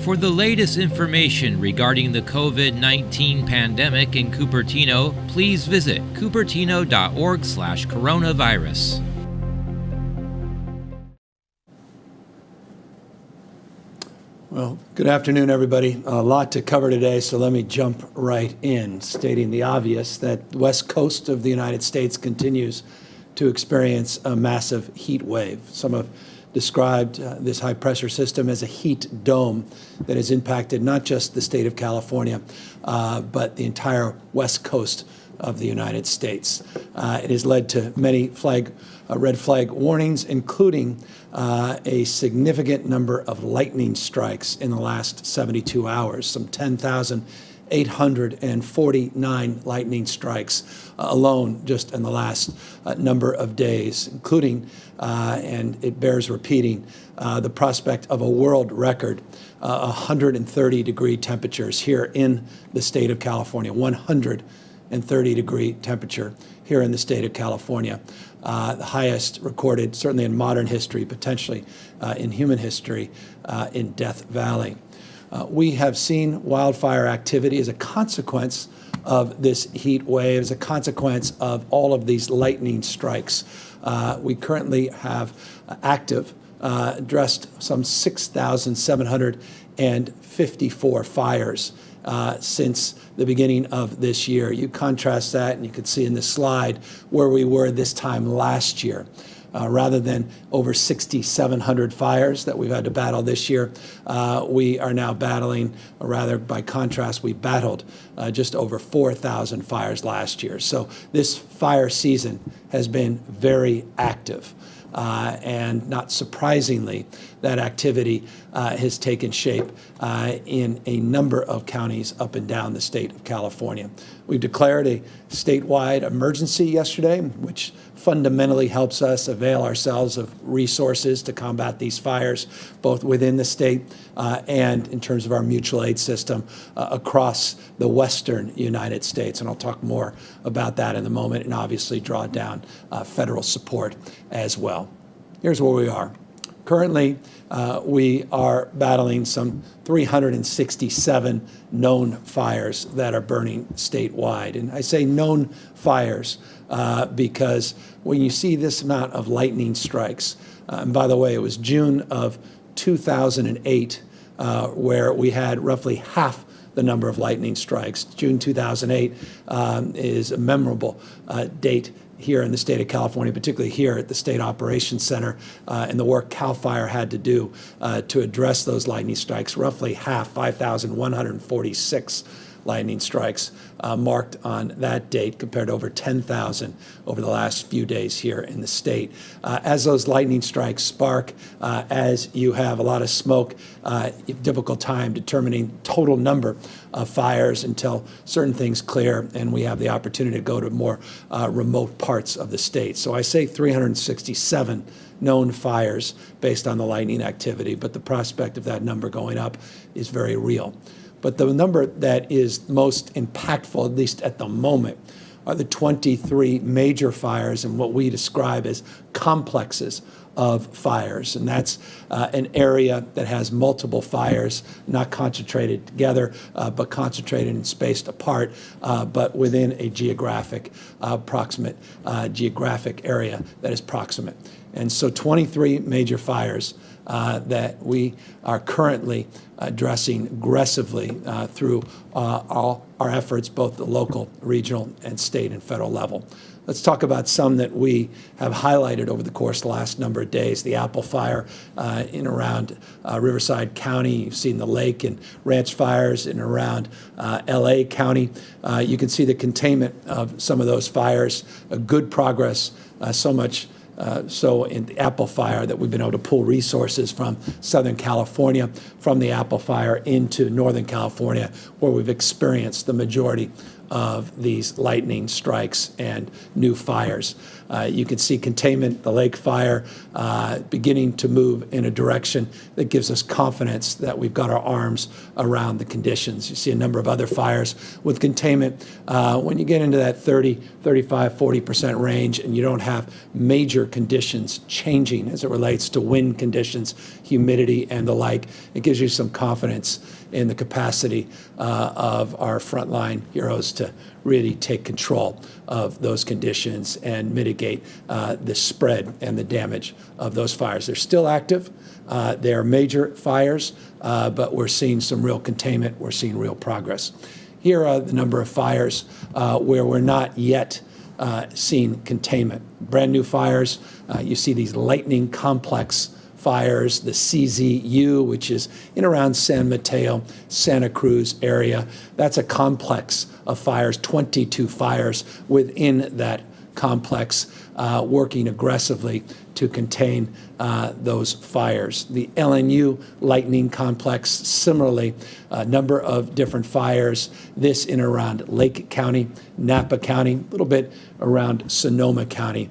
For the latest information regarding the COVID-19 pandemic in Cupertino, please visit cupertino.org/coronavirus. Well, good afternoon, everybody. A lot to cover today, so let me jump right in, stating the obvious that the west coast of the United States continues to experience a massive heat wave. Some have described this high-pressure system as a heat dome that has impacted not just the state of California, but the entire west coast of the United States. It has led to many red flag warnings, including a significant number of lightning strikes in the last 72 hours, some 10,849 lightning strikes alone just in the last number of days, including, and it bears repeating, the prospect of a world record 130-degree temperatures here in the state of California, 130-degree temperature here in the state of California. The highest recorded, certainly in modern history, potentially in human history, in Death Valley. We have seen wildfire activity as a consequence of this heat wave, as a consequence of all of these lightning strikes. We currently have active, addressed some 6,754 fires since the beginning of this year. You contrast that, and you can see in this slide where we were this time last year. Rather than over 6,700 fires that we've had to battle this year, we are now battling, or rather by contrast, we battled just over 4,000 fires last year. So this fire season has been very active. And not surprisingly, that activity has taken shape in a number of counties up and down the state of California. We've declared a statewide emergency yesterday, which fundamentally helps us avail ourselves of resources to combat these fires, both within the state and in terms of our mutual aid system across the western United States. And I'll talk more about that in a moment, and obviously draw down federal support as well. Here's where we are. Currently, we are battling some 367 known fires that are burning statewide. And I say known fires because when you see this amount of lightning strikes, and by the way, it was June of 2008 where we had roughly half the number of lightning strikes. June 2008 is a memorable date here in the state of California, particularly here at the State Operations Center, and the work CAL FIRE had to do to address those lightning strikes. Roughly half, 5,146 lightning strikes marked on that date, compared to over 10,000 over the last few days here in the state. As those lightning strikes spark, as you have a lot of smoke, difficult time determining total number of fires until certain things clear and we have the opportunity to go to more remote parts of the state. So I say 367 known fires based on the lightning activity, but the prospect of that number going up is very real. But the number that is most impactful, at least at the moment, are the 23 major fires in what we describe as complexes of fires. And that's an area that has multiple fires, not concentrated together, but concentrated and spaced apart, but within a geographic geographic area that is proximate. And so 23 major fires that we are currently addressing aggressively through all our efforts, both the local, regional, and state and federal level. Let's talk about some that we have highlighted over the course of the last number of days. The Apple Fire in around Riverside County. You've seen the Lake and Ranch fires in around LA County. You can see the containment of some of those fires, good progress, so much so in the Apple Fire that we've been able to pull resources from Southern California, from the Apple Fire into Northern California, where we've experienced the majority of these lightning strikes and new fires. You can see containment, the lake fire, beginning to move in a direction that gives us confidence that we've got our arms around the conditions. You see a number of other fires with containment. When you get into that 30, 35, 40% range and you don't have major conditions changing as it relates to wind conditions, humidity, and the like, it gives you some confidence in the capacity of our frontline heroes to really take control of those conditions and mitigate the spread and the damage of those fires. They're still active. They are major fires, but we're seeing some real containment. We're seeing real progress. Here are the number of fires where we're not yet seeing containment. Brand new fires. You see these lightning complex fires, the CZU, which is in around San Mateo, Santa Cruz area. That's a complex of fires, 22 fires within that complex, working aggressively to contain those fires. The LNU lightning complex, similarly, a number of different fires, this in around Lake County, Napa County, a little bit around Sonoma County.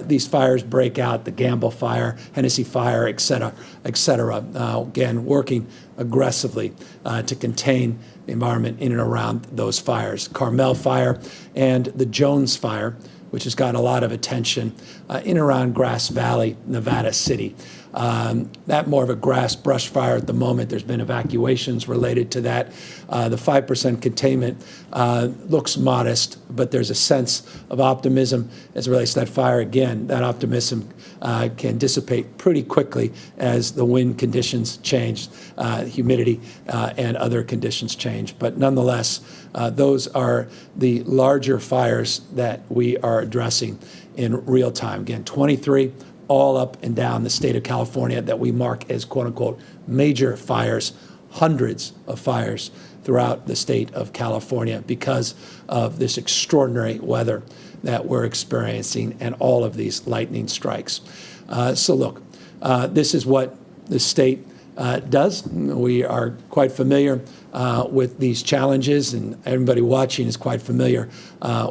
These fires break out, the Gamble Fire, Hennessy Fire, et cetera, et cetera. Again, working aggressively to contain the environment in and around those fires. Carmel Fire and the Jones Fire, which has gotten a lot of attention in and around Grass Valley, Nevada City. That more of a grass brush fire at the moment. There's been evacuations related to that. The 5% containment looks modest, but there's a sense of optimism as it relates to that fire. Again, that optimism can dissipate pretty quickly as the wind conditions change, humidity, and other conditions change. But nonetheless, those are the larger fires that we are addressing in real time. Again, 23 all up and down the state of California that we mark as quote unquote major fires, hundreds of fires throughout the state of California because of this extraordinary weather that we're experiencing and all of these lightning strikes. So look, this is what the state does. We are quite familiar with these challenges, and everybody watching is quite familiar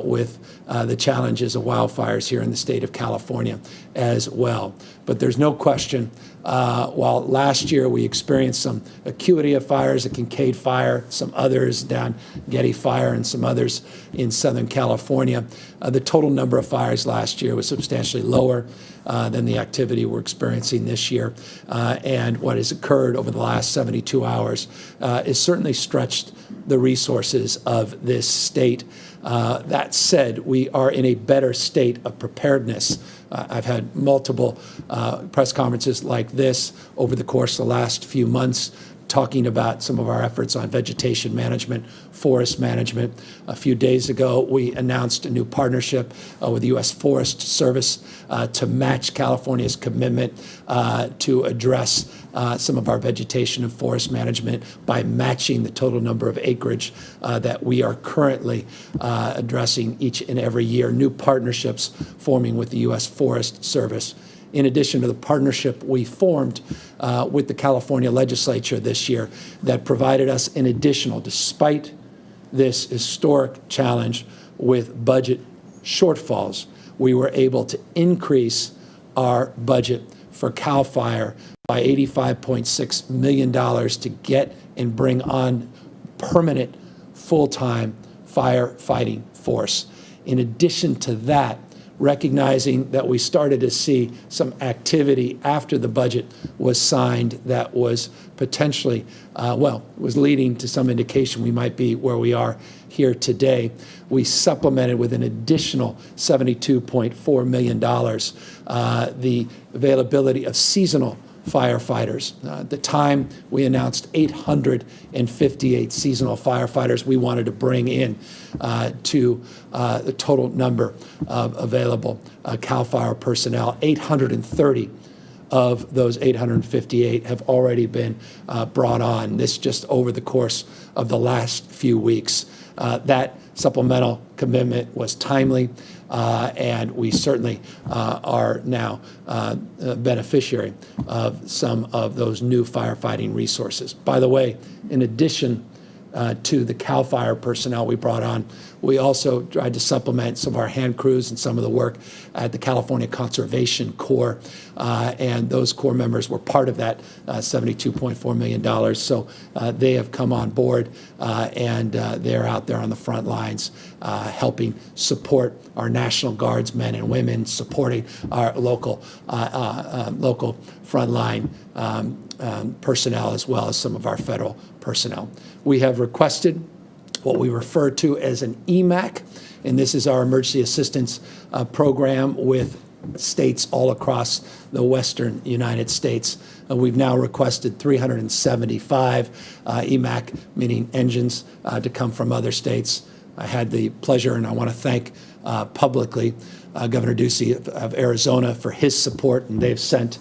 with the challenges of wildfires here in the state of California as well. But there's no question, while last year we experienced some acuity of fires, a Kincaid Fire, some others down Getty Fire, and some others in Southern California, the total number of fires last year was substantially lower than the activity we're experiencing this year. And what has occurred over the last 72 hours is certainly stretched the resources of this state. That said, we are in a better state of preparedness. I've had multiple press conferences like this over the course of the last few months, talking about some of our efforts on vegetation management, forest management. A few days ago, we announced a new partnership with the U.S. Forest Service to match California's commitment to address some of our vegetation and forest management by matching the total number of acreage that we are currently addressing each and every year. New partnerships forming with the U.S. Forest Service. In addition to the partnership we formed with the California legislature this year that provided us an additional, despite this historic challenge with budget shortfalls, we were able to increase our budget for CAL FIRE by $85.6 million to get and bring on permanent, full-time firefighting force. In addition to that, recognizing that we started to see some activity after the budget was signed that was potentially, was leading to some indication we might be where we are here today. We supplemented with an additional $72.4 million the availability of seasonal firefighters. At the time, we announced 858 seasonal firefighters we wanted to bring in to the total number of available CAL FIRE personnel. 830 of those 858 have already been brought on. This just over the course of the last few weeks. That supplemental commitment was timely, and we certainly are now a beneficiary of some of those new firefighting resources. By the way, in addition to the CAL FIRE personnel we brought on. We also tried to supplement some of our hand crews and some of the work at the California Conservation Corps, and those Corps members were part of that $72.4 million. So they have come on board, and they're out there on the front lines helping support our National Guards men and women, supporting our local frontline personnel, as well as some of our federal personnel. We have requested what we refer to as an EMAC, and this is our emergency assistance program with states all across the western United States. We've now requested 375 EMAC, meaning engines, to come from other states. I had the pleasure, and I want to thank publicly Governor Ducey of Arizona for his support, and they've sent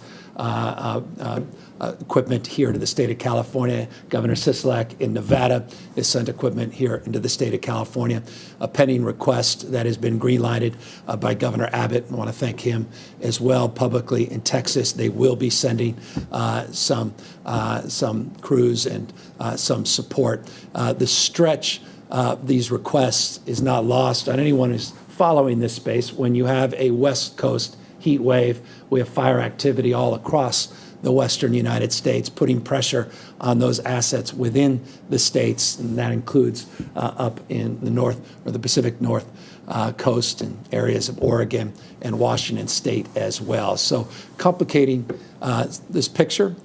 equipment here to the state of California. Governor Sisolak in Nevada has sent equipment here into the state of California. A pending request that has been green-lighted by Governor Abbott. I want to thank him as well publicly. In Texas, they will be sending some crews and some support. The stretch of these requests is not lost on anyone who's following this space. When you have a West Coast heat wave, we have fire activity all across the western United States, putting pressure on those assets within the states, and that includes up in the north or the Pacific North coast and areas of Oregon and Washington State as well. So complicating this picture,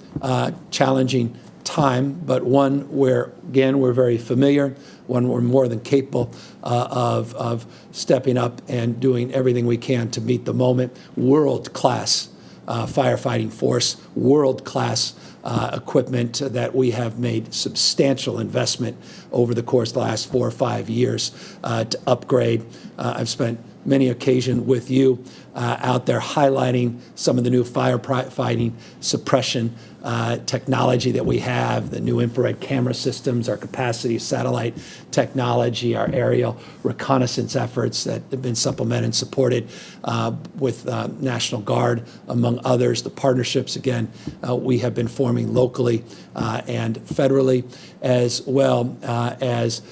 challenging time, but one where, again, we're very familiar, one we're more than capable of stepping up and doing everything we can to meet the moment. World-class firefighting force, world-class equipment that we have made substantial investment over the course of the last 4 or 5 years to upgrade. I've spent many occasions with you out there highlighting some of the new firefighting suppression technology that we have, the new infrared camera systems, our capacity satellite technology, our aerial reconnaissance efforts that have been supplemented and supported with National Guard, among others. The partnerships, again, we have been forming locally and federally, as well as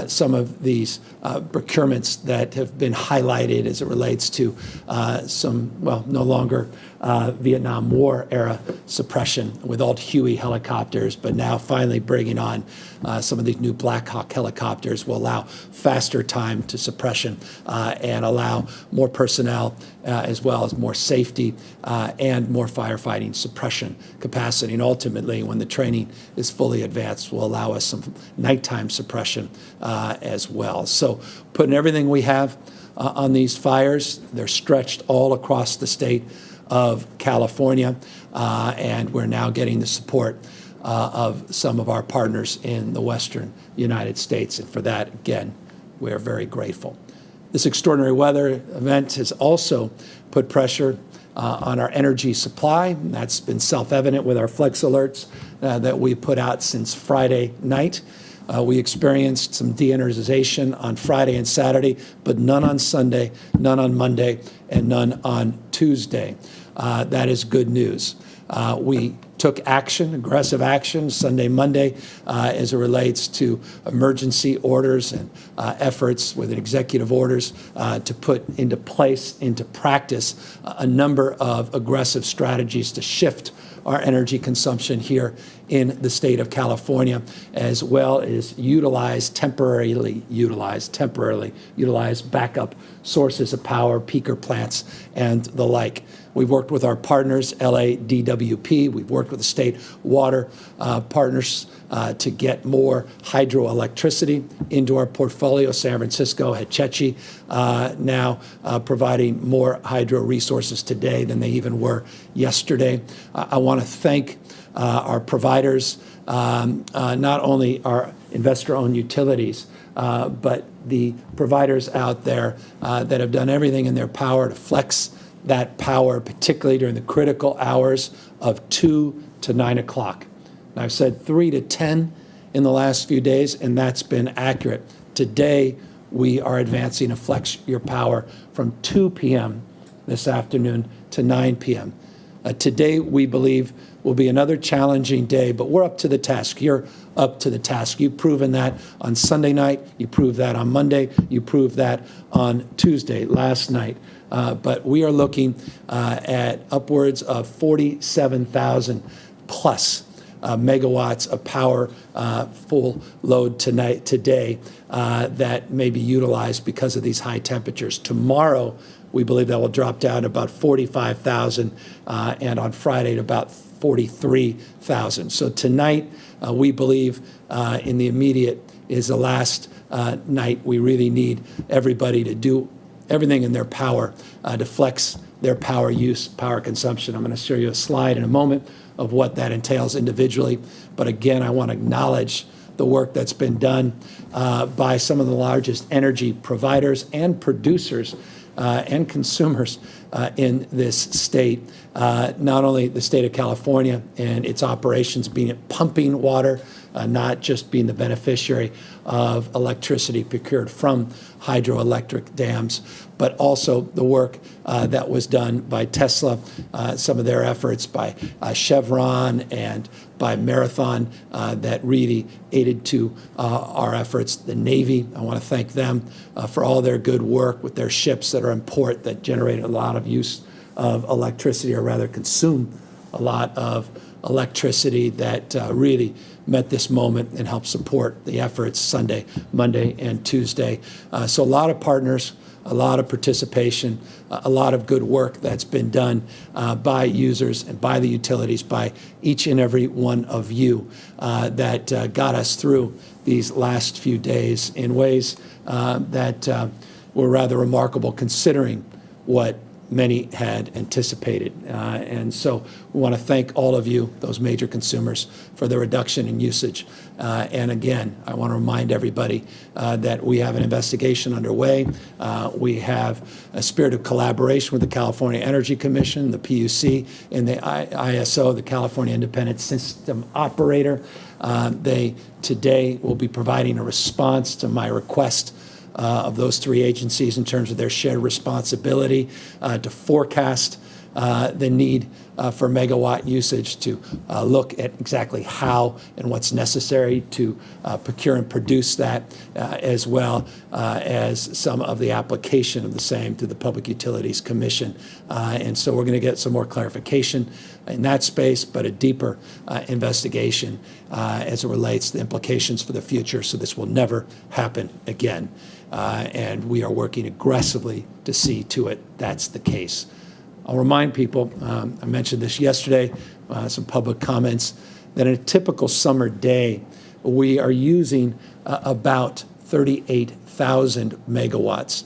some of these procurements that have been highlighted as it relates to no longer Vietnam War era suppression with old Huey helicopters, but now finally bringing on some of these new Black Hawk helicopters will allow faster time to suppression and allow more personnel as well as more safety and more firefighting suppression capacity. And ultimately, when the training is fully advanced, will allow us some nighttime suppression as well. So putting everything we have on these fires, they're stretched all across the state of California, and we're now getting the support of some of our partners in the western United States. And for that, again, we're very grateful. This extraordinary weather event has also put pressure on our energy supply. And that's been self-evident with our flex alerts that we put out since Friday night. We experienced some de-energization on Friday and Saturday, but none on Sunday, none on Monday, and none on Tuesday. That is good news. We took action, aggressive action, Sunday, Monday, as it relates to emergency orders and efforts with executive orders to put into place, into practice, a number of aggressive strategies to shift our energy consumption here in the state of California, as well as temporarily utilize backup sources of power, peaker plants, and the like. We've worked with our partners, LADWP. We've worked with the state water partners to get more hydroelectricity into our portfolio. San Francisco, Hetchy, now providing more hydro resources today than they even were yesterday. I want to thank our providers, not only our investor-owned utilities, but the providers out there that have done everything in their power to flex that power, particularly during the critical hours of 2 to 9 o'clock. And I've said 3 to 10 in the last few days, and that's been accurate. Today, we are advancing to flex your power from 2 p.m. this afternoon to 9 p.m. Today, we believe, will be another challenging day, but we're up to the task. You're up to the task. You've proven that on Sunday night. You proved that on Monday. You proved that on Tuesday, last night. But we are looking at upwards of 47,000 plus megawatts of power, full load today that may be utilized because of these high temperatures. Tomorrow, we believe that will drop down to about 45,000, and on Friday to about 43,000. So tonight, we believe in the immediate is the last night. We really need everybody to do everything in their power to flex their power use, power consumption. I'm going to show you a slide in a moment of what that entails individually. But again, I want to acknowledge the work that's been done by some of the largest energy providers and producers and consumers in this state. Not only the state of California and its operations being pumping water, not just being the beneficiary of electricity procured from hydroelectric dams, but also the work that was done by Tesla, some of their efforts by Chevron and by Marathon that really aided to our efforts. The Navy, I want to thank them for all their good work with their ships that are in port that generate a lot of use of electricity, or rather consume a lot of electricity that really met this moment and helped support the efforts Sunday, Monday, and Tuesday. So a lot of partners, a lot of participation, a lot of good work that's been done by users and by the utilities, by each and every one of you that got us through these last few days in ways that were rather remarkable considering what many had anticipated. And so we want to thank all of you, those major consumers, for the reduction in usage. And again, I want to remind everybody that we have an investigation underway. We have a spirit of collaboration with the California Energy Commission, the PUC, and the ISO, the California Independent System Operator. They today will be providing a response to my request of those three agencies in terms of their shared responsibility to forecast the need for megawatt usage, to look at exactly how and what's necessary to procure and produce that, as well as some of the application of the same to the Public Utilities Commission. And so we're going to get some more clarification in that space, but a deeper investigation as it relates to the implications for the future, so this will never happen again. And we are working aggressively to see to it that's the case. I'll remind people, I mentioned this yesterday, some public comments, that in a typical summer day, we are using about 38,000 megawatts.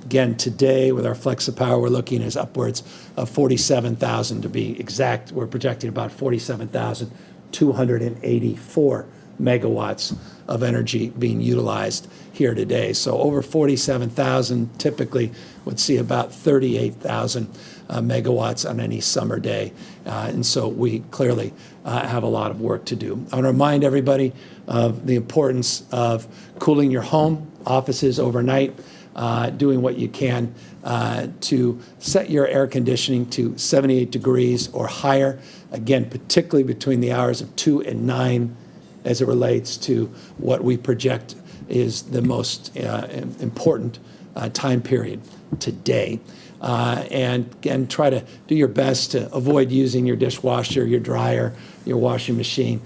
Again, today with our FlexiPower, we're looking at upwards of 47,000 to be exact. We're projecting about 47,284 megawatts of energy being utilized here today. So over 47,000, typically would see about 38,000 megawatts on any summer day. And so we clearly have a lot of work to do. I want to remind everybody of the importance of cooling your home, offices overnight, doing what you can to set your air conditioning to 78 degrees or higher, again, particularly between the hours of 2 and 9 as it relates to what we project is the most important time period today. And again, try to do your best to avoid using your dishwasher, your dryer, your washing machine,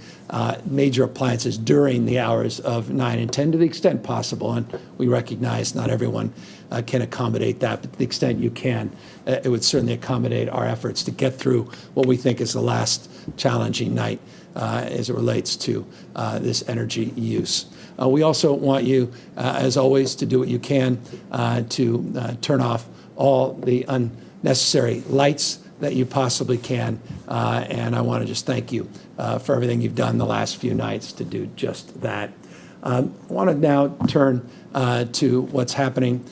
major appliances during the hours of 9 and 10 to the extent possible. And we recognize not everyone can accommodate that, but to the extent you can, it would certainly accommodate our efforts to get through what we think is the last challenging night as it relates to this energy use. We also want you, as always, to do what you can to turn off all the unnecessary lights that you possibly can. And I want to just thank you for everything you've done the last few nights to do just that. I want to now turn to what's happening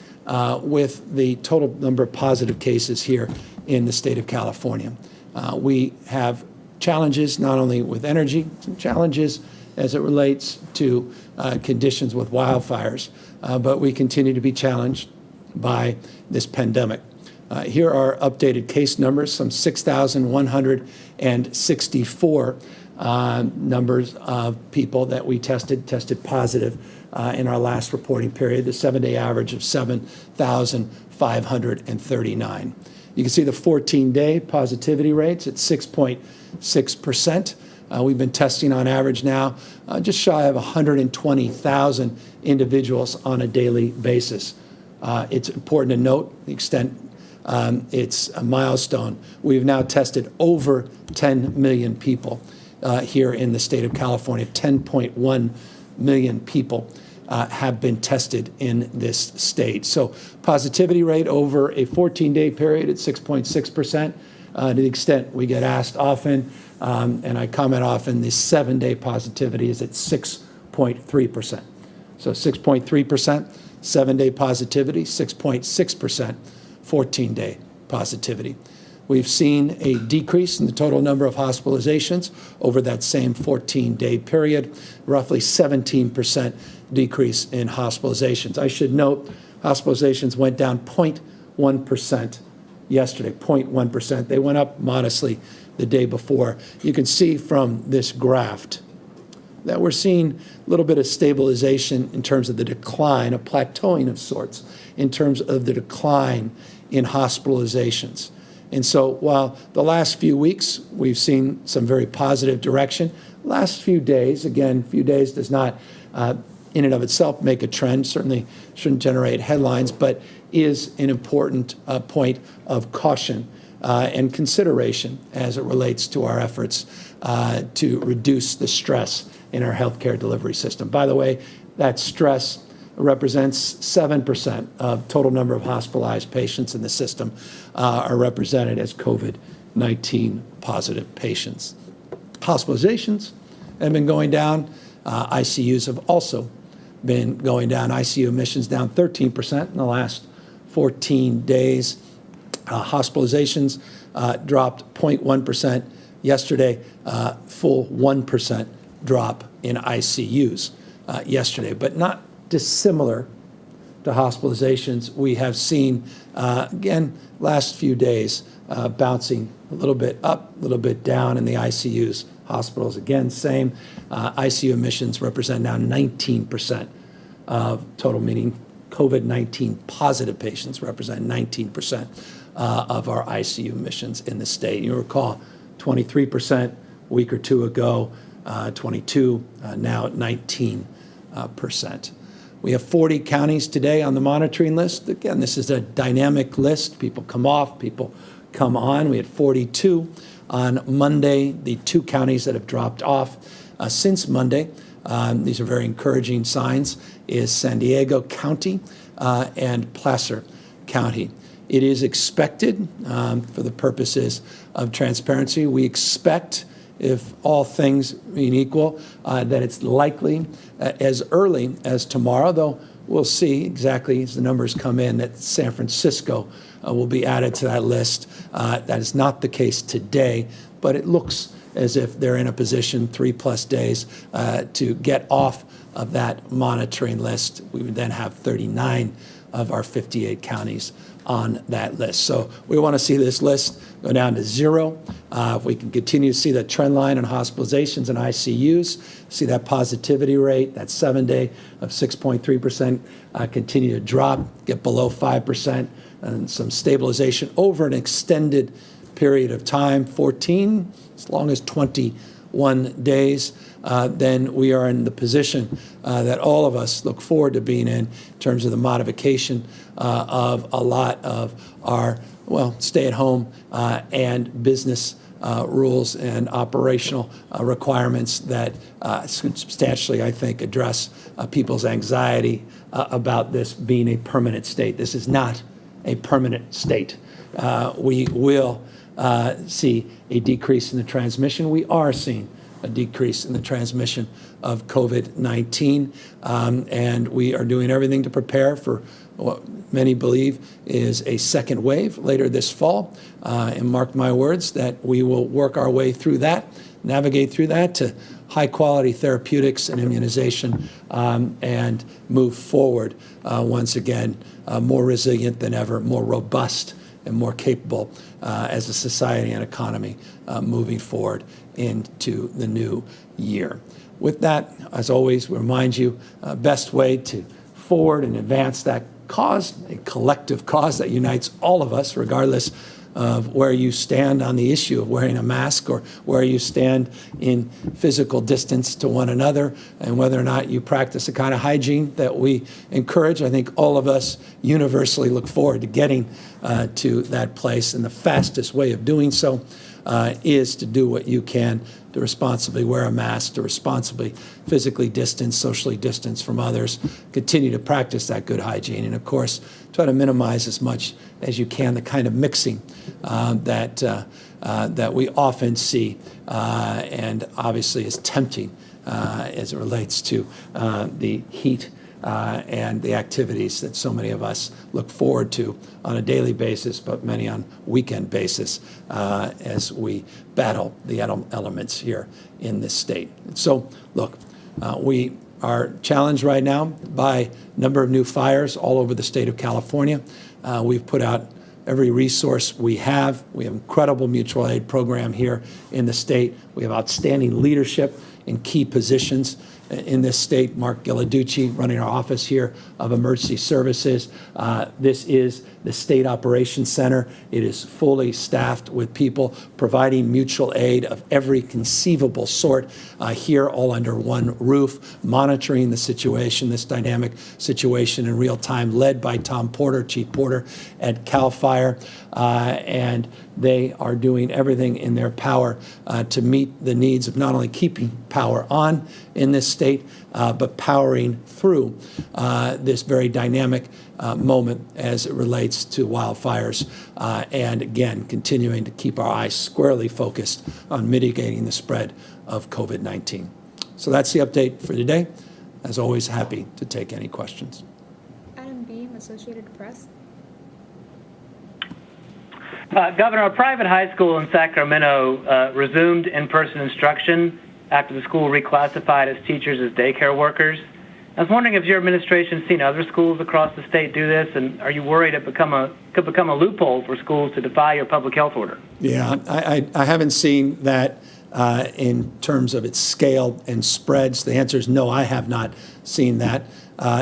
with the total number of positive cases here in the state of California. We have challenges not only with energy, some challenges as it relates to conditions with wildfires, but we continue to be challenged by this pandemic. Here are updated case numbers, some 6,164 numbers of people that we tested positive in our last reporting period, the 7-day average of 7,539. You can see the 14-day positivity rates at 6.6%. We've been testing on average now just shy of 120,000 individuals on a daily basis. It's important to note the extent it's a milestone. We've now tested over 10 million people here in the state of California. 10.1 million people have been tested in this state. So positivity rate over a 14-day period at 6.6%. To the extent we get asked often, and I comment often, the 7-day positivity is at 6.3%. So 6.3%, 7-day positivity, 6.6%, 14-day positivity. We've seen a decrease in the total number of hospitalizations over that same 14-day period, roughly 17% decrease in hospitalizations. I should note hospitalizations went down 0.1% yesterday, 0.1%. They went up modestly the day before. You can see from this graph that we're seeing a little bit of stabilization in terms of the decline, a plateauing of sorts, in terms of the decline in hospitalizations. And so while the last few weeks we've seen some very positive direction, last few days, again, few days does not in and of itself make a trend, certainly shouldn't generate headlines, but is an important point of caution and consideration as it relates to our efforts to reduce the stress in our healthcare delivery system. By the way, that stress represents 7% of total number of hospitalized patients in the system are represented as COVID-19 positive patients. Hospitalizations have been going down. ICUs have also been going down. ICU admissions down 13% in the last 14 days. Hospitalizations dropped 0.1% yesterday, full 1% drop in ICUs yesterday, but not dissimilar to hospitalizations. We have seen, again, last few days, bouncing a little bit up, a little bit down in the ICUs. Hospitals, again, same. ICU admissions represent now 19% of total, meaning COVID-19 positive patients represent 19% of our ICU admissions in the state. You recall 23% a week or two ago, 22, now 19%. We have 40 counties today on the monitoring list. Again, this is a dynamic list. People come off, people come on. We had 42 on Monday, the 2 counties that have dropped off since Monday. These are very encouraging signs, is San Diego County and Placer County. It is expected, for the purposes of transparency, we expect, if all things being equal, that it's likely as early as tomorrow, though we'll see exactly as the numbers come in that San Francisco will be added to that list. That is not the case today, but it looks as if they're in a position 3+ days to get off of that monitoring list. We would then have 39 of our 58 counties on that list. So we want to see this list go down to 0. If we can continue to see the trend line on hospitalizations and ICUs, see that positivity rate, that 7-day of 6.3% continue to drop, get below 5%, and some stabilization over an extended period of time, 14, as long as 21 days, then we are in the position that all of us look forward to being in terms of the modification of a lot of our, stay-at-home and business rules and operational requirements that substantially, I think, address people's anxiety about this being a permanent state. This is not a permanent state. We will see a decrease in the transmission. We are seeing a decrease in the transmission of COVID-19, and we are doing everything to prepare for what many believe is a second wave later this fall, and mark my words that we will work our way through that, navigate through that to high-quality therapeutics and immunization, and move forward once again more resilient than ever, more robust and more capable as a society and economy moving forward into the new year. With that, as always, we remind you, best way to forward and advance that cause, a collective cause that unites all of us, regardless of where you stand on the issue of wearing a mask or where you stand in physical distance to one another, and whether or not you practice the kind of hygiene that we encourage. I think all of us universally look forward to getting to that place, and the fastest way of doing so is to do what you can to responsibly wear a mask, to responsibly physically distance, socially distance from others, continue to practice that good hygiene, and of course, try to minimize as much as you can the kind of mixing that we often see, and obviously is tempting as it relates to the heat and the activities that so many of us look forward to on a daily basis, but many on weekend basis as we battle the elements here in this state. So, look, we are challenged right now by a number of new fires all over the state of California. We've put out every resource we have. We have an incredible mutual aid program here in the state. We have outstanding leadership in key positions in this state. Mark Gilladucci running our office here of emergency services. This is the State Operations Center. It is fully staffed with people providing mutual aid of every conceivable sort here all under one roof, monitoring the situation, this dynamic situation in real time, led by Tom Porter, Chief Porter at CAL FIRE. And they are doing everything in their power to meet the needs of not only keeping power on in this state, but powering through this very dynamic moment as it relates to wildfires, and again, continuing to keep our eyes squarely focused on mitigating the spread of COVID-19. So that's the update for today. As always, happy to take any questions. Adam Beam, Associated Press. Governor, a private high school in Sacramento resumed in-person instruction after the school reclassified its teachers as daycare workers. I was wondering if your administration's seen other schools across the state do this, and are you worried it could become a loophole for schools to defy your public health order? Yeah, I haven't seen that in terms of its scale and spreads. The answer is no, I have not seen that.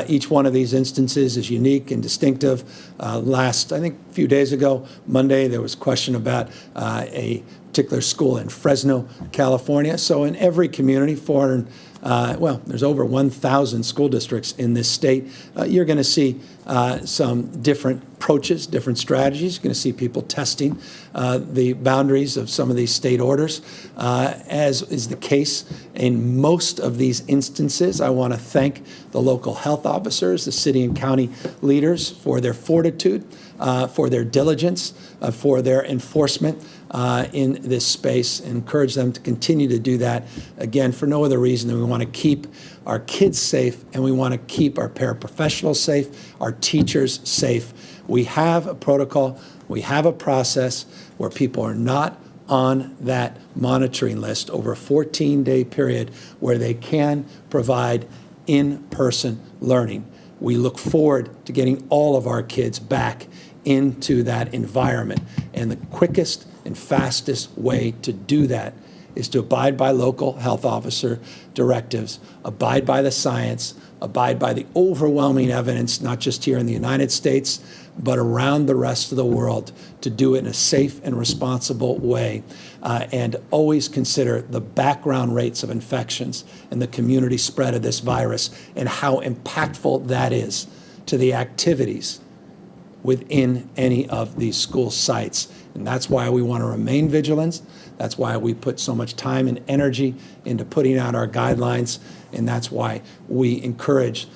Each one of these instances is unique and distinctive. I think a few days ago, Monday, there was a question about a particular school in Fresno, California. So in every community, there's over 1,000 school districts in this state. You're going to see some different approaches, different strategies. You're going to see people testing the boundaries of some of these state orders. As is the case in most of these instances, I want to thank the local health officers, the city and county leaders for their fortitude, for their diligence, for their enforcement in this space, and encourage them to continue to do that, again, for no other reason than we want to keep our kids safe, and we want to keep our paraprofessionals safe, our teachers safe. We have a protocol, we have a process where people are not on that monitoring list over a 14-day period where they can provide in-person learning. We look forward to getting all of our kids back into that environment, and the quickest and fastest way to do that is to abide by local health officer directives, abide by the science, abide by the overwhelming evidence, not just here in the United States, but around the rest of the world, to do it in a safe and responsible way, and always consider the background rates of infections and the community spread of this virus and how impactful that is to the activities within any of these school sites. And that's why we want to remain vigilant. That's why we put so much time and energy into putting out our guidelines. And that's why we encourage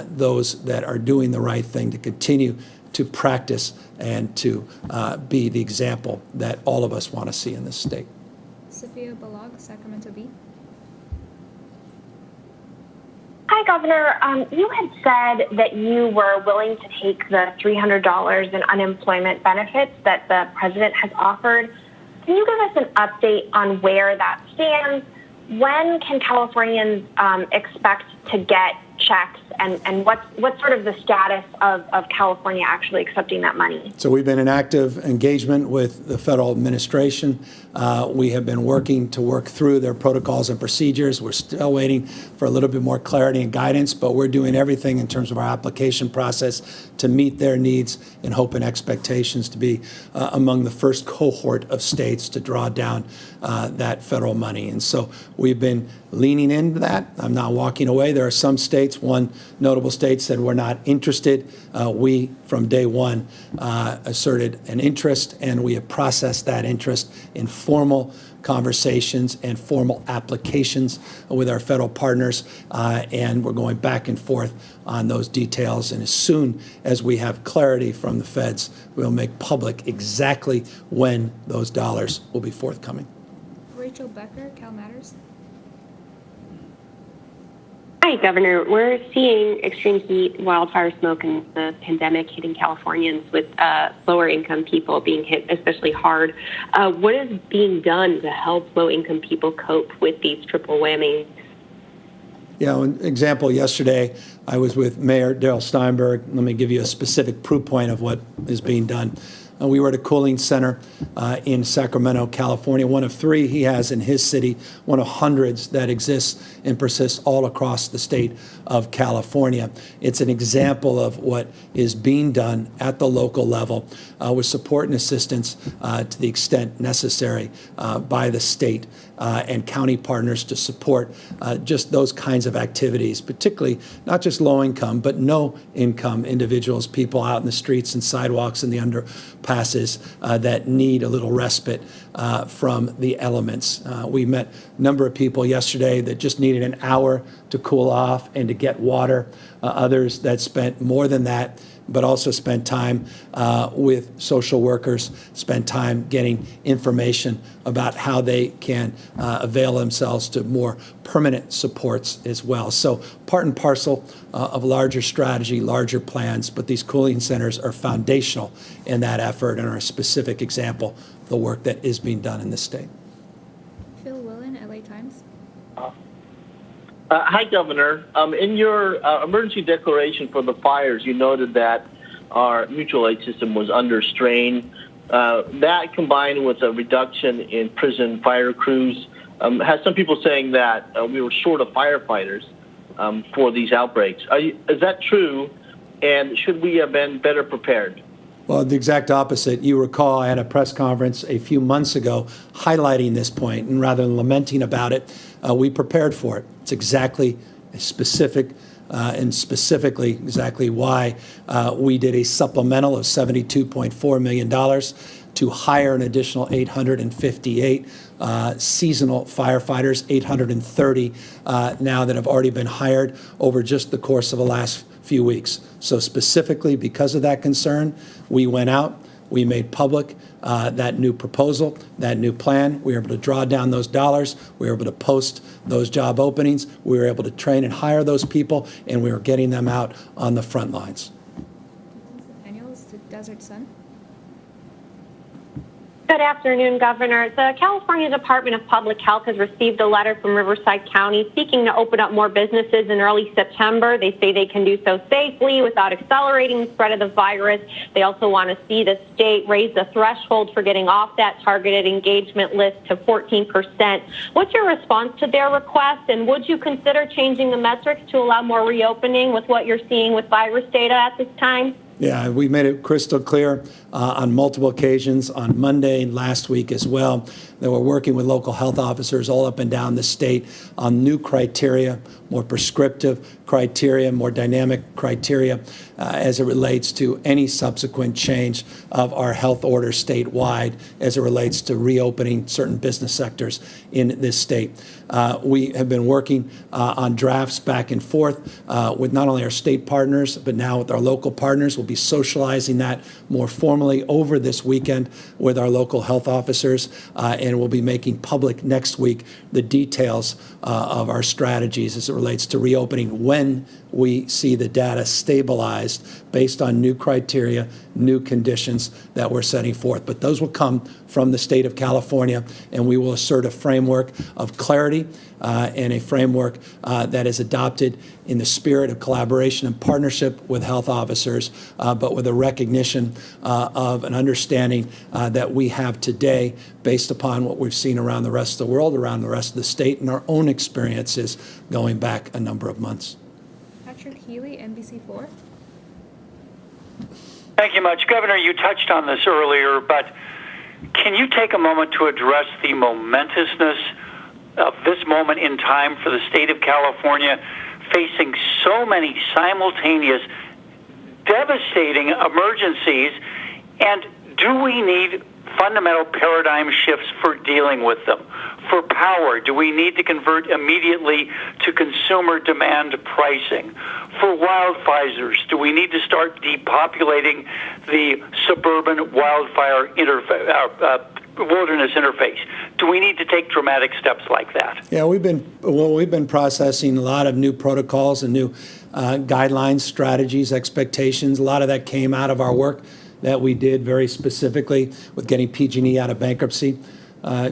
those that are doing the right thing to continue to practice and to be the example that all of us want to see in this state. Sophia Balog, Sacramento Bee. Hi, Governor. You had said that you were willing to take the $300 in unemployment benefits that the president has offered. Can you give us an update on where that stands? When can Californians expect to get checks, and what's sort of the status of California actually accepting that money? So we've been in active engagement with the federal administration. We have been working through their protocols and procedures. We're still waiting for a little bit more clarity and guidance, but we're doing everything in terms of our application process to meet their needs and hope and expectations to be among the first cohort of states to draw down that federal money. And so we've been leaning into that. I'm not walking away. There are some states, one notable state said we're not interested. We, from day one, asserted an interest, and we have processed that interest in formal conversations and formal applications with our federal partners, and we're going back and forth on those details. And as soon as we have clarity from the feds, we'll make public exactly when those dollars will be forthcoming. Rachel Becker, Cal Matters. Hi, Governor. We're seeing extreme heat, wildfire smoke, and the pandemic hitting Californians with lower income people being hit especially hard. What is being done to help low income people cope with these triple whammies? Yeah, an example, yesterday I was with Mayor Darrell Steinberg. Let me give you a specific proof point of what is being done. We were at a cooling center in Sacramento, California, one of three he has in his city, one of hundreds that exists and persists all across the state of California. It's an example of what is being done at the local level with support and assistance to the extent necessary by the state and county partners to support just those kinds of activities, particularly not just low income, but no income individuals, people out in the streets and sidewalks and the underpasses that need a little respite from the elements. We met a number of people yesterday that just needed an hour to cool off and to get water, others that spent more than that, but also spent time with social workers, spent time getting information about how they can avail themselves to more permanent supports as well. So part and parcel of larger strategy, larger plans, but these cooling centers are foundational in that effort and are a specific example of the work that is being done in this state. Phil Willen, LA Times. Hi, Governor. In your emergency declaration for the fires, you noted that our mutual aid system was under strain. That, combined with a reduction in prison fire crews, has some people saying that we were short of firefighters for these outbreaks. Is that true? And should we have been better prepared? Well, the exact opposite. You recall I had a press conference a few months ago highlighting this point, and rather than lamenting about it, we prepared for it. It's exactly specific and specifically exactly why we did a supplemental of $72.4 million to hire an additional 858 seasonal firefighters, 830 now that have already been hired over just the course of the last few weeks. So specifically because of that concern, we went out, we made public that new proposal, that new plan. We were able to draw down those dollars. We were able to post those job openings. We were able to train and hire those people, and we were getting them out on the front lines. Daniels to Desert Sun. Good afternoon, Governor. The California Department of Public Health has received a letter from Riverside County seeking to open up more businesses in early September. They say they can do so safely without accelerating the spread of the virus. They also want to see the state raise the threshold for getting off that targeted engagement list to 14%. What's your response to their request, and would you consider changing the metrics to allow more reopening with what you're seeing with virus data at this time? Yeah, we made it crystal clear on multiple occasions on Monday and last week as well that we're working with local health officers all up and down the state on new criteria, more prescriptive criteria, more dynamic criteria as it relates to any subsequent change of our health order statewide as it relates to reopening certain business sectors in this state. We have been working on drafts back and forth with not only our state partners, but now with our local partners. We'll be socializing that more formally over this weekend with our local health officers, and we'll be making public next week the details of our strategies as it relates to reopening when we see the data stabilized based on new criteria, new conditions that we're setting forth. But those will come from the state of California, and we will assert a framework of clarity and a framework that is adopted in the spirit of collaboration and partnership with health officers, but with a recognition of an understanding that we have today based upon what we've seen around the rest of the world, around the rest of the state, and our own experiences going back a number of months. Patrick Healy, NBC4. Thank you much. Governor, you touched on this earlier, but can you take a moment to address the momentousness of this moment in time for the state of California, facing so many simultaneous, devastating emergencies, and do we need fundamental paradigm shifts for dealing with them? For power, do we need to convert immediately to consumer demand pricing? For wildfires, do we need to start depopulating the suburban wildfire wilderness interface? Do we need to take dramatic steps like that? Yeah, we've been processing a lot of new protocols and new guidelines, strategies, expectations. A lot of that came out of our work that we did very specifically with getting PG&E out of bankruptcy.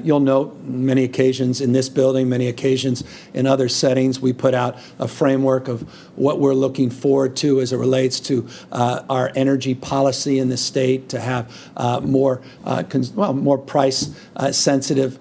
You'll note many occasions in this building, many occasions in other settings, we put out a framework of what we're looking forward to as it relates to our energy policy in the state, to have more price-sensitive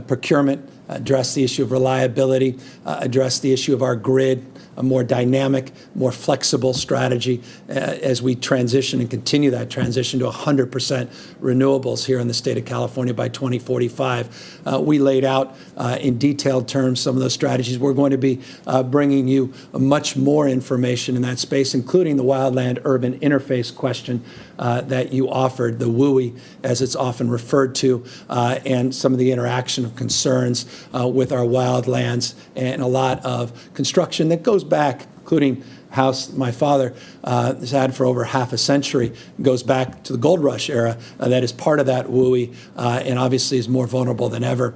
procurement, address the issue of reliability, address the issue of our grid, a more dynamic, more flexible strategy as we transition and continue that transition to 100% renewables here in the state of California by 2045. We laid out in detailed terms some of those strategies. We're going to be bringing you much more information in that space, including the wildland-urban interface question that you offered, the WUI, as it's often referred to, and some of the interaction of concerns with our wildlands, and a lot of construction that goes back, including house my father has had for over half a century, goes back to the gold rush era, that is part of that WUI, and obviously is more vulnerable than ever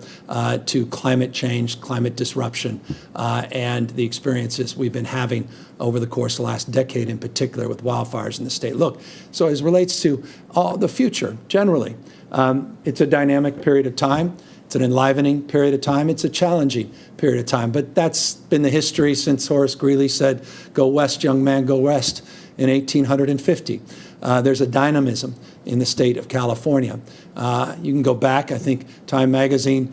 to climate change, climate disruption, and the experiences we've been having over the course of the last decade, in particular with wildfires in the state. Look, so as it relates to the future generally, it's a dynamic period of time. It's an enlivening period of time. It's a challenging period of time. But that's been the history since Horace Greeley said, "Go west, young man, go west," in 1850. There's a dynamism in the state of California. You can go back. I think Time Magazine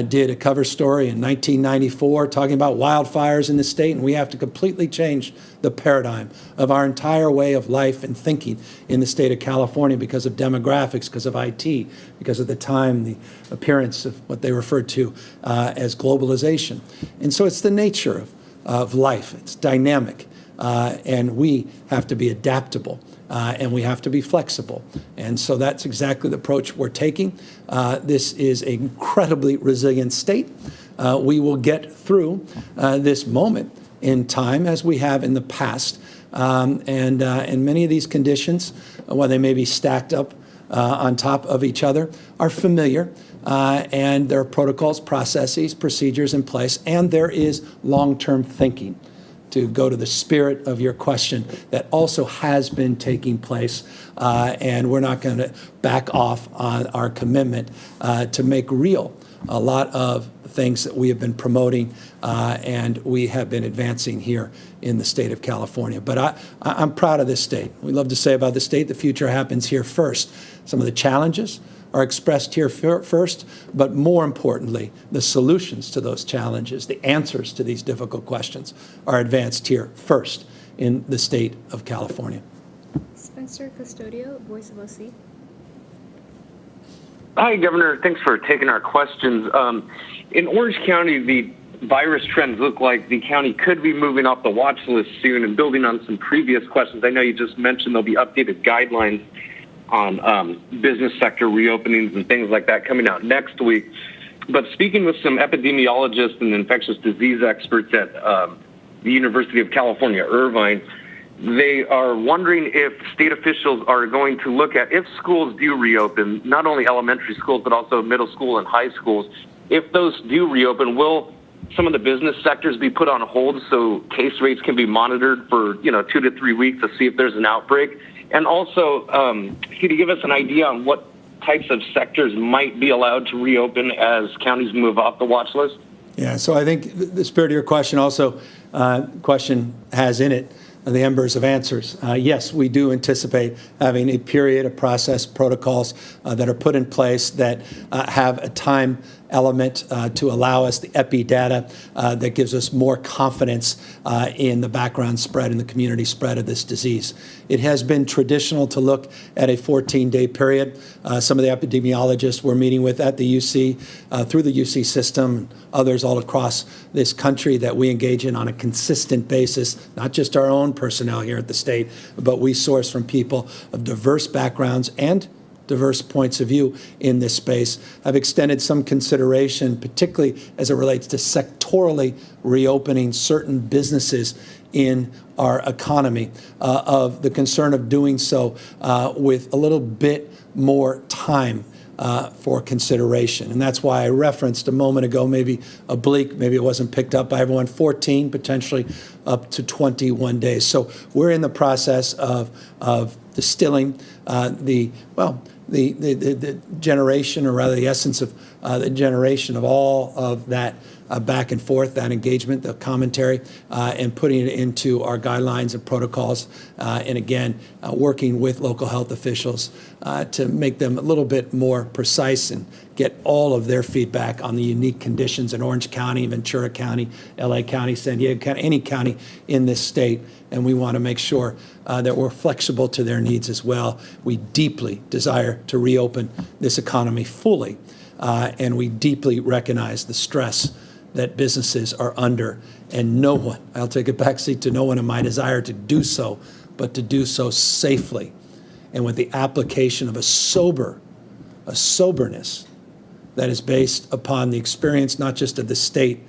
did a cover story in 1994 talking about wildfires in the state, and we have to completely change the paradigm of our entire way of life and thinking in the state of California because of demographics, because of IT, because of the time, the appearance of what they referred to as globalization. And so it's the nature of life. It's dynamic, and we have to be adaptable. And we have to be flexible. And so that's exactly the approach we're taking. This is an incredibly resilient state. We will get through this moment in time as we have in the past. And many of these conditions, while they may be stacked up on top of each other, are familiar. And there are protocols, processes, procedures in place. And there is long-term thinking, to go to the spirit of your question, that also has been taking place, and we're not going to back off on our commitment to make real a lot of things that we have been promoting and we have been advancing here in the state of California. But I'm proud of this state. We love to say about the state, the future happens here first. Some of the challenges are expressed here first, but more importantly, the solutions to those challenges, the answers to these difficult questions are advanced here first in the state of California. Spencer Custodio, Voice of OC. Hi, Governor. Thanks for taking our questions. In Orange County, the virus trends look like the county could be moving off the watch list soon. And building on some previous questions, I know you just mentioned there'll be updated guidelines on business sector reopenings and things like that coming out next week. But speaking with some epidemiologists and infectious disease experts at the University of California, Irvine, they are wondering if state officials are going to look at, if schools do reopen, not only elementary schools, but also middle school and high schools, if those do reopen, will some of the business sectors be put on hold so case rates can be monitored for 2 to 3 weeks to see if there's an outbreak? And also, could you give us an idea on what types of sectors might be allowed to reopen as counties move off the watch list? Yeah, so I think the spirit of your question also question has in it the embers of answers. Yes, we do anticipate having a period of process protocols that are put in place that have a time element to allow us the epi data that gives us more confidence in the background spread and the community spread of this disease. It has been traditional to look at a 14-day period. Some of the epidemiologists we're meeting with at the UC, through the UC system, and others all across this country that we engage in on a consistent basis, not just our own personnel here at the state, but we source from people of diverse backgrounds and diverse points of view in this space, have extended some consideration, particularly as it relates to sectorally reopening certain businesses in our economy, of the concern of doing so with a little bit more time for consideration. And that's why I referenced a moment ago, maybe oblique, maybe it wasn't picked up by everyone, 14, potentially up to 21 days. So we're in the process of distilling the generation, or rather the essence of the generation of all of that back and forth, that engagement, the commentary, and putting it into our guidelines and protocols, and again, working with local health officials to make them a little bit more precise and get all of their feedback on the unique conditions in Orange County, Ventura County, LA County, San Diego County, any county in this state. And we want to make sure that we're flexible to their needs as well. We deeply desire to reopen this economy fully, and we deeply recognize the stress that businesses are under. And no one, I'll take a backseat to no one in my desire to do so, but to do so safely and with the application of a soberness that is based upon the experience not just of the state,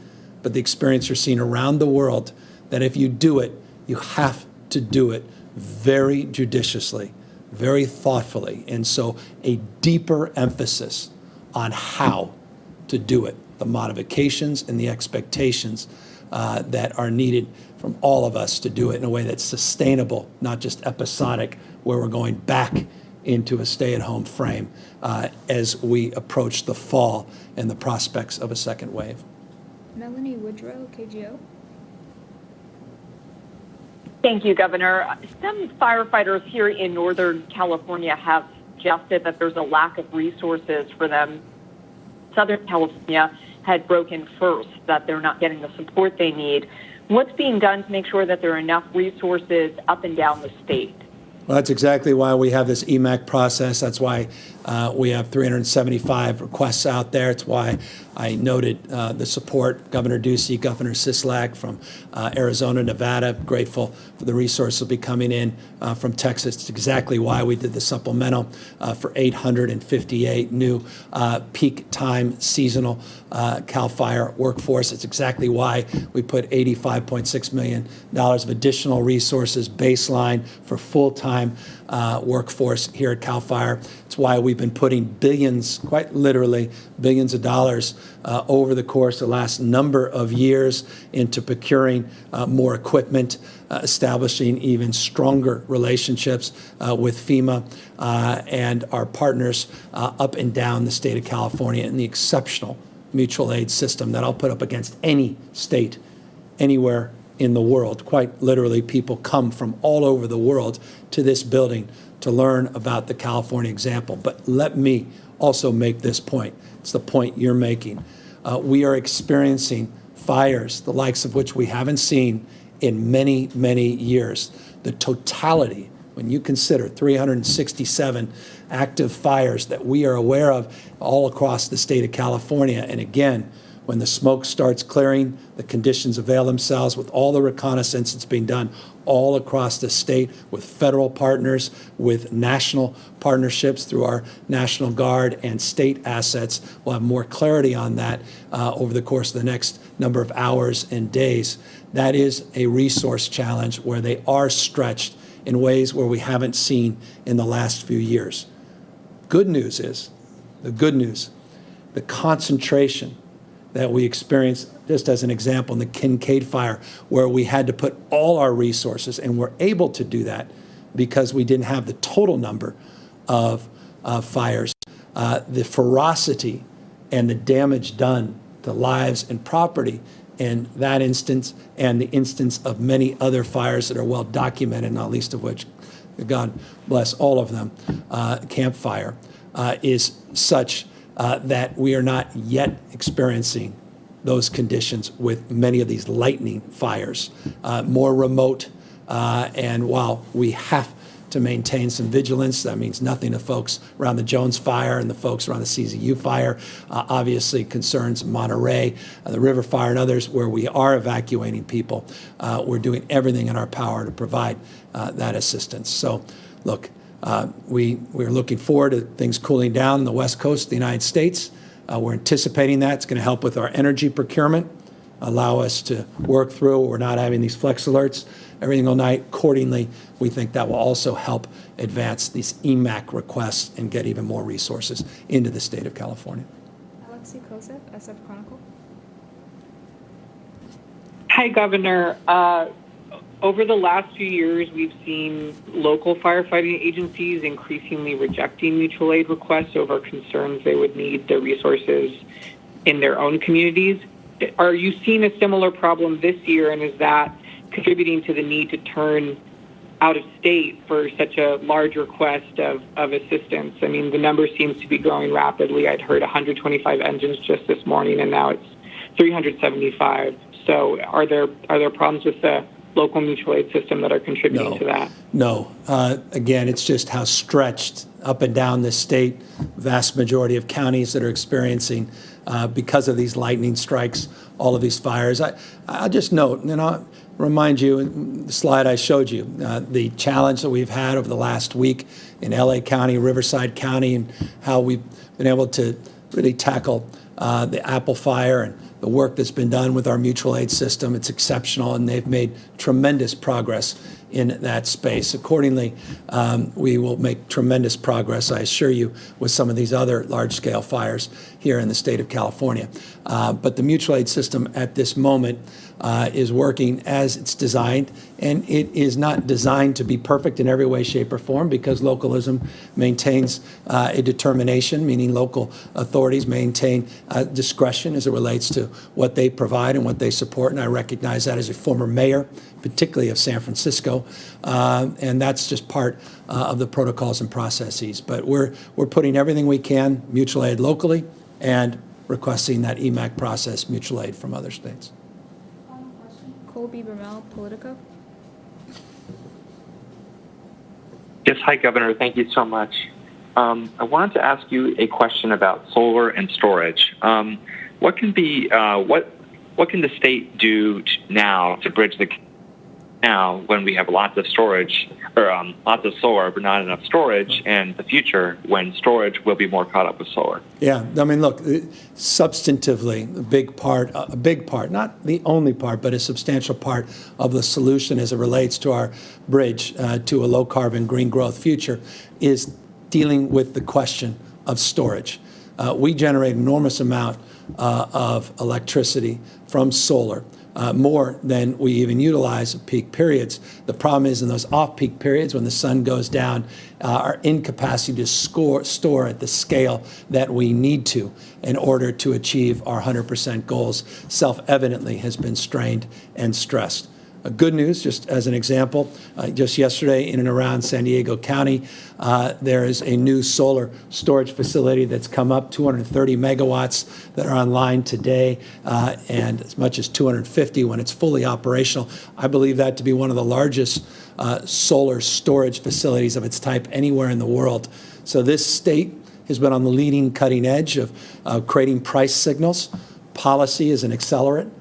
but the experience you're seeing around the world, that if you do it, you have to do it very judiciously, very thoughtfully. And so a deeper emphasis on how to do it, the modifications and the expectations that are needed from all of us to do it in a way that's sustainable, not just episodic, where we're going back into a stay-at-home frame as we approach the fall and the prospects of a second wave. Melanie Woodrow, KGO. Thank you, Governor. Some firefighters here in Northern California have suggested that there's a lack of resources for them. Southern California had broken first, that they're not getting the support they need. What's being done to make sure that there are enough resources up and down the state? Well, that's exactly why we have this EMAC process. That's why we have 375 requests out there. It's why I noted the support, Governor Ducey, Governor Sisolak from Arizona, Nevada. Grateful for the resources will be coming in from Texas. It's exactly why we did the supplemental for 858 new peak time seasonal CAL FIRE workforce. It's exactly why we put $85.6 million of additional resources baseline for full-time workforce here at CAL FIRE. It's why we've been putting billions, quite literally, billions of dollars over the course of the last number of years into procuring more equipment, establishing even stronger relationships with FEMA and our partners up and down the state of California, and the exceptional mutual aid system that I'll put up against any state anywhere in the world. Quite literally, people come from all over the world to this building to learn about the California example. But let me also make this point. It's the point you're making. We are experiencing fires, the likes of which we haven't seen in many, many years. The totality, when you consider 367 active fires that we are aware of all across the state of California, and again, when the smoke starts clearing, the conditions avail themselves with all the reconnaissance that's being done all across the state with federal partners, with national partnerships through our National Guard and state assets. We'll have more clarity on that over the course of the next number of hours and days. That is a resource challenge where they are stretched in ways where we haven't seen in the last few years. Good news is, the concentration that we experienced, just as an example, in the Kincaid fire, where we had to put all our resources, and we're able to do that because we didn't have the total number of fires. The ferocity and the damage done to lives and property in that instance and the instance of many other fires that are well documented, not least of which, God bless all of them, Camp Fire, is such that we are not yet experiencing those conditions with many of these lightning fires, more remote. And while we have to maintain some vigilance, that means nothing to folks around the Jones Fire and the folks around the CZU Fire, obviously concerns Monterey, the River Fire, and others where we are evacuating people. We're doing everything in our power to provide that assistance. So, look, we're looking forward to things cooling down on the West Coast of the United States. We're anticipating that. It's going to help with our energy procurement, allow us to work through. We're not having these flex alerts every single night. Accordingly, we think that will also help advance these EMAC requests and get even more resources into the state of California. Alexi Kosev, SF Chronicle. Hi, Governor. Over the last few years, we've seen local firefighting agencies increasingly rejecting mutual aid requests over concerns they would need the resources in their own communities. Are you seeing a similar problem this year, and is that contributing to the need to turn out of state for such a large request of assistance? I mean, the number seems to be growing rapidly. I'd heard 125 engines just this morning, and now it's 375. So are there problems with the local mutual aid system that are contributing to that? No. Again, it's just how stretched up and down this state, vast majority of counties that are experiencing, because of these lightning strikes, all of these fires. I'll just note, and I'll remind you, in the slide I showed you, the challenge that we've had over the last week in LA County, Riverside County, and how we've been able to really tackle the Apple Fire and the work that's been done with our mutual aid system. It's exceptional, and they've made tremendous progress in that space. Accordingly, we will make tremendous progress, I assure you, with some of these other large-scale fires here in the state of California. But the mutual aid system at this moment is working as it's designed, and it is not designed to be perfect in every way, shape, or form, because localism maintains a determination, meaning local authorities maintain discretion as it relates to what they provide and what they support, and I recognize that as a former mayor, particularly of San Francisco, and that's just part of the protocols and processes. But we're putting everything we can, mutual aid locally, and requesting that EMAC process, mutual aid from other states. Final question. Colby Bermel, Politico. Yes, hi, Governor. Thank you so much. I wanted to ask you a question about solar and storage. What can the state do now to bridge the now when we have lots of storage or lots of solar but not enough storage, and the future when storage will be more caught up with solar? Yeah, I mean, look, substantively, a big part, not the only part, but a substantial part of the solution as it relates to our bridge to a low-carbon, green growth future is dealing with the question of storage. We generate an enormous amount of electricity from solar, more than we even utilize at peak periods. The problem is in those off-peak periods when the sun goes down, our incapacity to store at the scale that we need to in order to achieve our 100% goals self-evidently has been strained and stressed. Good news, just as an example, just yesterday in and around San Diego County, there is a new solar storage facility that's come up, 230 megawatts that are online today, and as much as 250 when it's fully operational. I believe that to be one of the largest solar storage facilities of its type anywhere in the world. So this state has been on the leading cutting edge of creating price signals. Policy is an accelerant.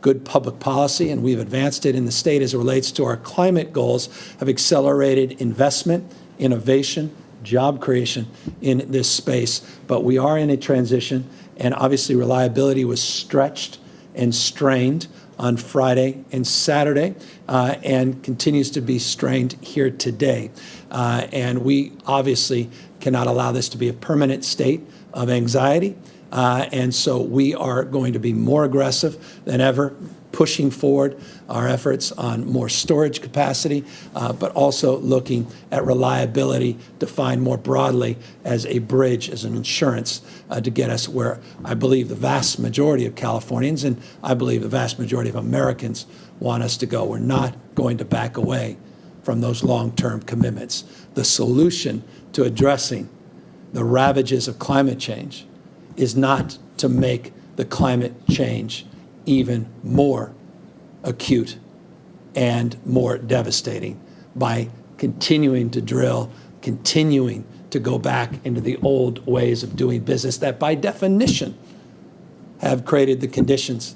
Good public policy, and we've advanced it in the state as it relates to our climate goals, have accelerated investment, innovation, job creation in this space. But we are in a transition, and obviously reliability was stretched and strained on Friday and Saturday, and continues to be strained here today. And we obviously cannot allow this to be a permanent state of anxiety. And so we are going to be more aggressive than ever, pushing forward our efforts on more storage capacity, but also looking at reliability defined more broadly as a bridge, as an insurance to get us where I believe the vast majority of Californians and I believe the vast majority of Americans want us to go. We're not going to back away from those long-term commitments. The solution to addressing the ravages of climate change is not to make the climate change even more acute and more devastating by continuing to drill, continuing to go back into the old ways of doing business that by definition have created the conditions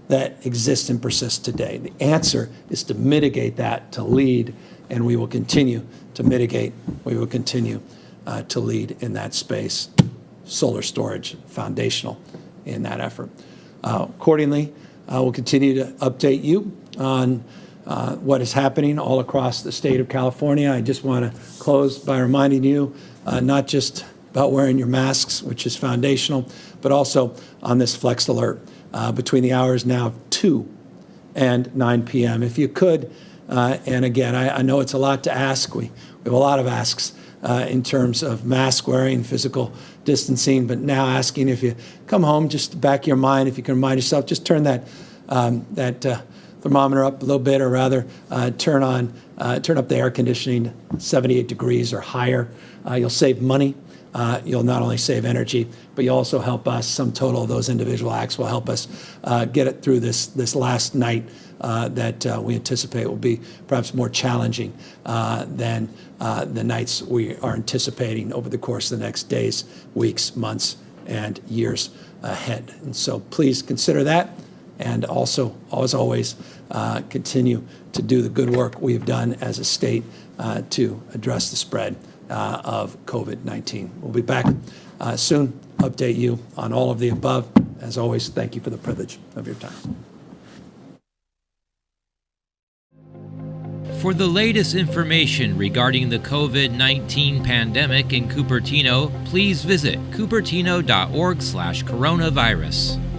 that exist and persist today. The answer is to mitigate that, to lead, and we will continue to mitigate. We will continue to lead in that space. Solar storage, foundational in that effort. Accordingly, we'll continue to update you on what is happening all across the state of California. I just want to close by reminding you not just about wearing your masks, which is foundational, but also on this flex alert between the hours now of 2 and 9 p.m. If you could, and again, I know it's a lot to ask. We have a lot of asks in terms of mask wearing, physical distancing, but now asking if you come home, just back of your mind, if you can remind yourself, just turn that thermometer up a little bit, or rather turn up the air conditioning 78 degrees or higher. You'll save money. You'll not only save energy, but you'll also help us. Some total of those individual acts will help us get it through this last night that we anticipate will be perhaps more challenging than the nights we are anticipating over the course of the next days, weeks, months, and years ahead. And so please consider that, and also, as always, continue to do the good work we have done as a state to address the spread of COVID-19. We'll be back soon, update you on all of the above. As always, thank you for the privilege of your time. For the latest information regarding the COVID-19 pandemic in Cupertino, please visit cupertino.org/coronavirus.